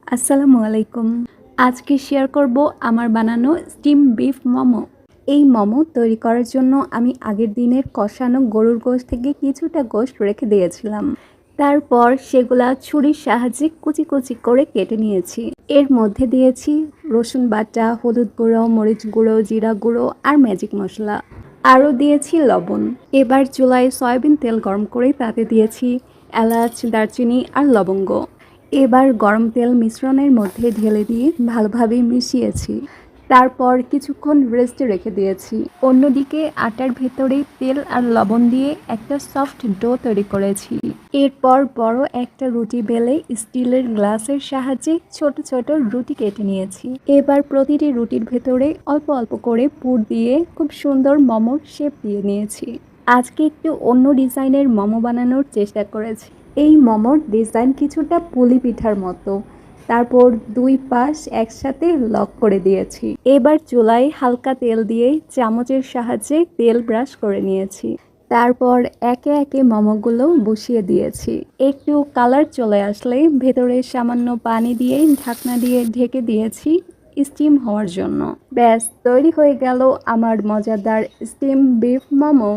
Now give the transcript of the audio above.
আসসালামু আলাইকুম। আজকে শেয়ার করব আমার বানানো স্টিম বিফ মোমো। এই মোমো তৈরি করার জন্য আমি আগের দিনের কষানো গরুর গোশত থেকে কিছুটা গোশত রেখে দিয়েছিলাম। তারপর সেগুলা ছুরির সাহায্যে কুচি কুচি করে কেটে নিয়েছি। এর মধ্যে দিয়েছি রসুন বাটা, হলুদ গুঁড়ো, মরিচ গুঁড়ো, জিরা গুঁড়ো আর ম্যাজিক মশলা। আরও দিয়েছি লবণ। এবার চুলায় সয়াবিন তেল গরম করে তাতে দিয়েছি এলাচ, দারচিনি আর লবঙ্গ। এবার গরম তেল মিশ্রণের মধ্যে ঢেলে দিয়ে ভালোভাবে মিশিয়েছি। তারপর কিছুক্ষণ রেস্টে রেখে দিয়েছি। অন্যদিকে আটার ভেতরে তেল আর লবণ দিয়ে একটা সফট ডো তৈরি করেছি। এরপর বড় একটা রুটি বেলে স্টিলের গ্লাসের সাহায্যে ছোট ছোট রুটি কেটে নিয়েছি। এবার প্রতিটি রুটির ভেতরে অল্প অল্প করে পুর দিয়ে খুব সুন্দর মোমোর শেপ দিয়ে নিয়েছি। আজকে একটু অন্য ডিজাইনের মোমো বানানোর চেষ্টা করেছি। এই মোমোর ডিজাইন কিছুটা পুলি পিঠার মতো। তারপর দুই পাশ একসাথে লক করে দিয়েছি। এবার চুলায় হালকা তেল দিয়ে চামচের সাহায্যে তেল ব্রাশ করে নিয়েছি। তারপর একে একে মোমোগুলো বসিয়ে দিয়েছি। একটু কালার চলে আসলে ভেতরে সামান্য পানি দিয়ে ঢাকনা দিয়ে ঢেকে দিয়েছি স্টিম হওয়ার জন্য। ব্যাস তৈরি হয়ে গেল আমার মজাদার স্টিম বিফ মোমো।